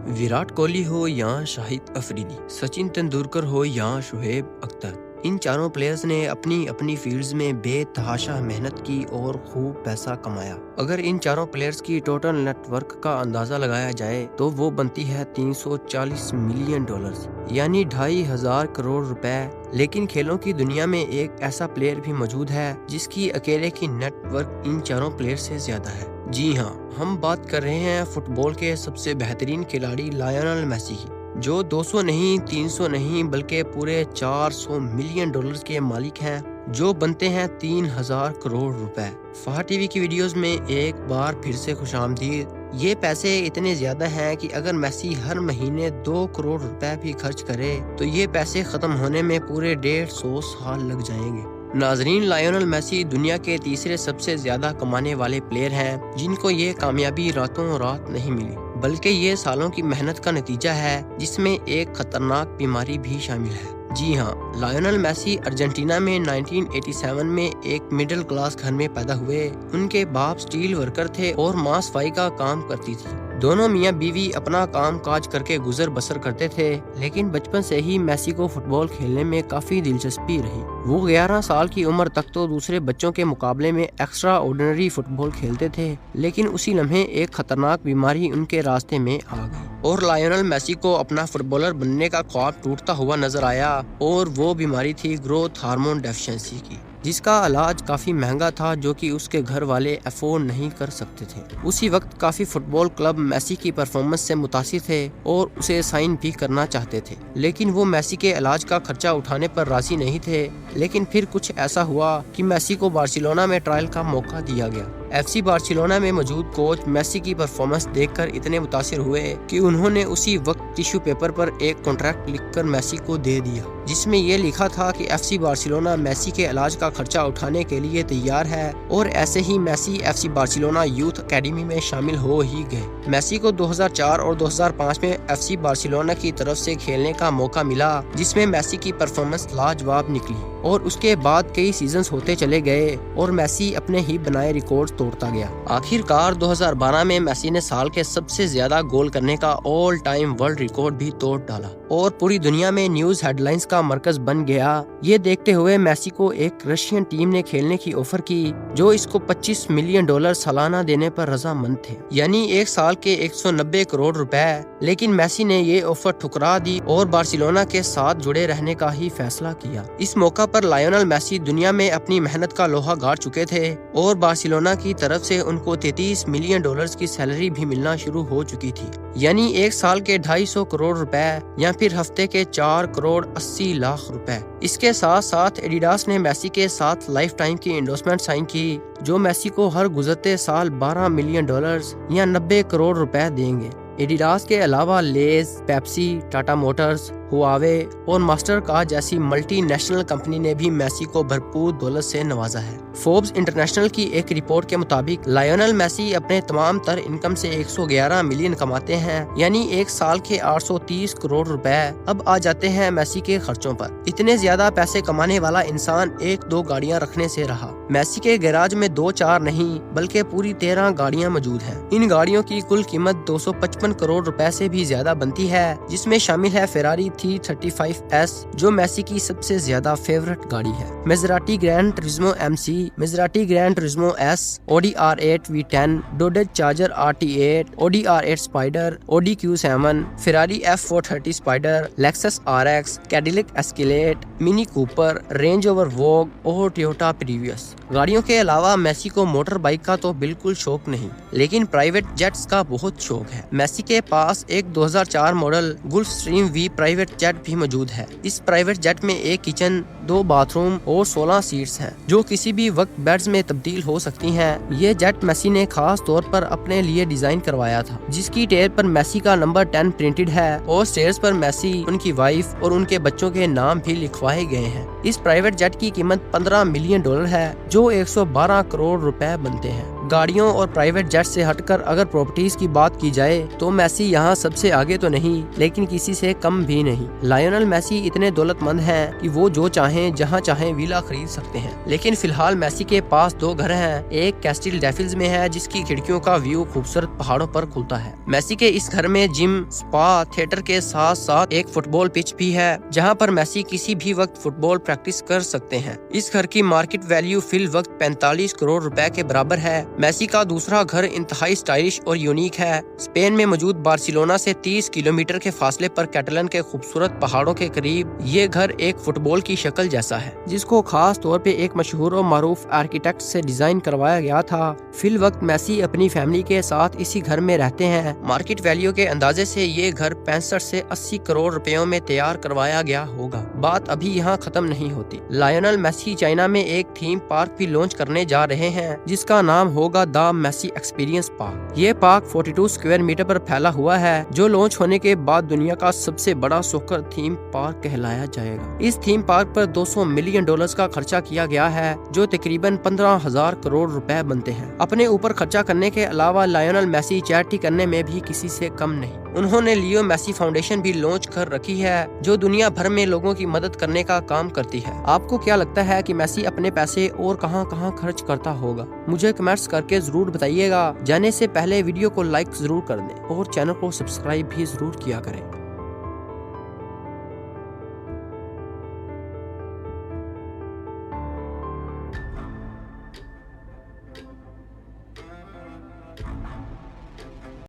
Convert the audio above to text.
विराट कोहली हो या शाहिद अफरीदी, सचिन तेंदुलकर हो या शुएब अख्तर, इन चारों प्लेयर्स ने अपनी अपनी फील्ड्स में बेतहाशा मेहनत की और खूब पैसा कमाया। अगर इन चारों प्लेयर्स की टोटल नेटवर्क का अंदाजा लगाया जाए तो वो बनती है 340 मिलियन डॉलर्स, यानी 2,500 करोड़ रुपए। लेकिन खेलों की दुनिया में एक ऐसा प्लेयर भी मौजूद है जिसकी अकेले की नेटवर्क इन चारों प्लेयर से ज्यादा है। जी हाँ, हम बात कर रहे हैं फुटबॉल के सबसे बेहतरीन खिलाड़ी लायनल मेसी की, जो 200 नहीं, 300 नहीं, बल्कि पूरे 400 मिलियन डॉलर्स के मालिक हैं, जो बनते हैं 3,000 करोड़ रुपए। फहा टीवी की वीडियोस में एक बार फिर से खुशामदीद। ये पैसे इतने ज्यादा हैं कि अगर मेसी हर महीने 2 करोड़ रुपए भी खर्च करे तो ये पैसे खत्म होने में पूरे 150 साल लग जाएंगे। नाजरीन, लायनल मेसी दुनिया के तीसरे सबसे ज्यादा कमाने वाले प्लेयर हैं, जिनको ये कामयाबी रातों रात नहीं मिली, बल्कि ये सालों की मेहनत का नतीजा है, जिसमें एक खतरनाक बीमारी भी शामिल है। जी हाँ, लायनल मेसी अर्जेंटीना में 1987 में एक मिडिल क्लास घर में पैदा हुए। उनके बाप स्टील वर्कर थे और माँ सफाई का काम करती थी। दोनों मियाँ बीवी अपना काम काज करके गुजर बसर करते थे, लेकिन बचपन से ही मेसी को फुटबॉल खेलने में काफी दिलचस्पी रही। वो 11 साल की उम्र तक तो दूसरे बच्चों के मुकाबले में एक्स्ट्रा ऑर्डिनरी फुटबॉल खेलते थे, लेकिन उसी लम्हे एक खतरनाक बीमारी उनके रास्ते में आ गई और लायनल मेसी को अपना फुटबॉलर बनने का ख्वाब टूटता हुआ नजर आया। और वो बीमारी थी ग्रोथ हार्मोन डेफिशिएंसी की, जिसका इलाज काफी महंगा था, जो कि उसके घर वाले अफोर्ड नहीं कर सकते थे। उसी वक्त काफी फुटबॉल क्लब मेसी की परफॉर्मेंस से मुतासिर थे और उसे साइन भी करना चाहते थे, लेकिन वो मेसी के इलाज का खर्चा उठाने पर राजी नहीं थे। लेकिन फिर कुछ ऐसा हुआ कि मेसी को बार्सिलोना में ट्रायल का मौका दिया गया। FC बार्सिलोना में मौजूद कोच मेसी की परफॉर्मेंस देखकर इतने मुतासिर हुए कि उन्होंने उसी वक्त टिश्यू पेपर पर एक कॉन्ट्रैक्ट लिखकर मेसी को दे दिया, जिसमें ये लिखा था कि FC बार्सिलोना मेसी के इलाज का खर्चा उठाने के लिए तैयार है। और ऐसे ही Messi FC Barcelona youth academy में शामिल हो ही गए। मेसी को 2004 और 2005 में FC बार्सिलोना की तरफ से खेलने का मौका मिला, जिसमें मेसी की परफॉर्मेंस लाजवाब निकली और उसके बाद कई सीजन्स होते चले गए और मेसी अपने ही बनाए रिकॉर्ड तोड़ता गया। आखिरकार 2012 में मेसी ने साल के सबसे ज्यादा गोल करने का ऑल टाइम वर्ल्ड रिकॉर्ड भी तोड़ डाला और पूरी दुनिया में न्यूज हेडलाइंस का मरकज बन गया। ये देखते हुए मेसी को एक रशियन टीम ने खेलने की ऑफर की, जो इसको 25 मिलियन डॉलर सालाना देने पर रजामंद थे, यानी एक साल के 190 करोड़ रुपए। लेकिन मेसी ने ये ऑफर ठुकरा दी और बार्सिलोना के साथ जुड़े रहने का ही फैसला किया। इस मौका पर लायनल मेसी दुनिया में अपनी मेहनत का लोहा गाड़ चुके थे और बार्सिलोना की तरफ से उनको 33 मिलियन डॉलर्स की सैलरी भी मिलना शुरू हो चुकी थी, यानी एक साल के 250 करोड़ रुपए या फिर हफ्ते के 4 करोड़ 80 लाख रुपए। इसके साथ साथ एडिडास ने मेसी के साथ लाइफ टाइम की एंडोर्समेंट साइन की, जो मेसी को हर गुजरते साल 12 मिलियन डॉलर्स या 90 करोड़ रुपए देंगे। एडिडास के अलावा लेज, पेप्सी, टाटा मोटर्स, हुआवे और मास्टर कार्ड जैसी मल्टी नेशनल कंपनी ने भी मेसी को भरपूर दौलत से नवाजा है। फोर्ब्स इंटरनेशनल की एक रिपोर्ट के मुताबिक लायनल मेसी अपने तमाम तर इनकम से 111 मिलियन कमाते हैं, यानी एक साल के 830 करोड़ रुपए। अब आ जाते हैं मेसी के खर्चों पर। इतने ज्यादा पैसे कमाने वाला इंसान 1-2 गाड़ियां रखने से रहा। मेसी के गैराज में 2-4 नहीं, बल्कि पूरी 13 गाड़ियां मौजूद हैं। इन गाड़ियों की कुल कीमत 255 करोड़ रुपए से भी ज्यादा बनती है, जिसमें शामिल है फेरारी 335S, जो मेसी की सबसे ज्यादा फेवरेट गाड़ी है, Maserati Gran Turismo MC, Maserati Gran Turismo S, Audi R8 V10, Dodge Charger RT8, Audi R8 spider, Audi Q7, Ferrari F430 spider, Lexus RX, Cadillac Escalade, Mini Cooper, Range Rover Vogue और Toyota previous. गाड़ियों के अलावा Messi को motor bike का तो बिल्कुल शौक नहीं, लेकिन प्राइवेट जेट्स का बहुत शौक है। मेसी के पास एक 2004 मॉडल गुल्फस्ट्रीम V प्राइवेट जेट भी मौजूद है। इस प्राइवेट जेट में एक किचन, 2 बाथरूम और 16 सीट्स हैं, जो किसी भी वक्त बेड्स में तब्दील हो सकती हैं। ये जेट मेसी ने खास तौर पर अपने लिए डिजाइन करवाया था, जिसकी टेल पर मेसी का नंबर 10 प्रिंटेड है और स्टेयर्स पर मेसी, उनकी वाइफ और उनके बच्चों के नाम भी लिखवाए गए हैं। इस प्राइवेट जेट की कीमत 15 मिलियन डॉलर है, जो 112 करोड़ रुपए बनते हैं। गाड़ियों और प्राइवेट जेट से हटकर अगर प्रॉपर्टीज की बात की जाए तो मेसी यहाँ सबसे आगे तो नहीं, लेकिन किसी से कम भी नहीं। लायोनेल मेसी इतने दौलतमंद हैं कि वो जो चाहें जहाँ चाहें विला खरीद सकते हैं। लेकिन फिलहाल मेसी के पास 2 घर हैं। एक कैस्टिल डेफिल्स में है, जिसकी खिड़कियों का व्यू खूबसूरत पहाड़ों पर खुलता है। मेसी के इस घर में जिम, स्पा, थिएटर के साथ साथ एक फुटबॉल पिच भी है, जहाँ पर मेसी किसी भी वक्त फुटबॉल प्रैक्टिस कर सकते हैं। इस घर की मार्केट वैल्यू फिल वक्त 45 करोड़ रुपए के बराबर है। मेसी का दूसरा घर इंतहाई स्टाइलिश और यूनिक है। स्पेन में मौजूद बार्सिलोना से 30 किलोमीटर के फासले पर कैटलन के खूबसूरत पहाड़ों के करीब ये घर एक फुटबॉल की शक्ल जैसा है, जिसको खास तौर पे एक मशहूर और मारूफ आर्किटेक्ट से डिजाइन करवाया गया था। फिल वक्त मेसी अपनी फैमिली के साथ इसी घर में रहते हैं। मार्केट वैल्यू के अंदाजे से ये घर 65 से 80 करोड़ रुपयों में तैयार करवाया गया होगा। बात अभी यहाँ खत्म नहीं होती। लायोनेल मेसी चाइना में एक थीम पार्क भी लॉन्च करने जा रहे हैं, जिसका नाम होगा द मेसी एक्सपीरियंस पार्क। ये पार्क 42 स्क्वायर मीटर पर फैला हुआ है, जो लॉन्च होने के बाद दुनिया का सबसे बड़ा सॉकर थीम पार्क कहलाया जाएगा। इस थीम पार्क पर $200 मिलियन का खर्चा किया गया है, जो तकरीबन 15,000 करोड़ रुपए बनते हैं। अपने ऊपर खर्चा करने के अलावा लायोनेल मेसी चैरिटी करने में भी किसी से कम नहीं। उन्होंने लियो मेसी फाउंडेशन भी लॉन्च कर रखी है, जो दुनिया भर में लोगों की मदद करने का काम करती है। आपको क्या लगता है कि मेसी अपने पैसे और कहां खर्च करता होगा? मुझे कमेंट्स करके जरूर बताइएगा। जाने से पहले वीडियो को लाइक जरूर कर दें और चैनल को सब्सक्राइब भी जरूर किया करें।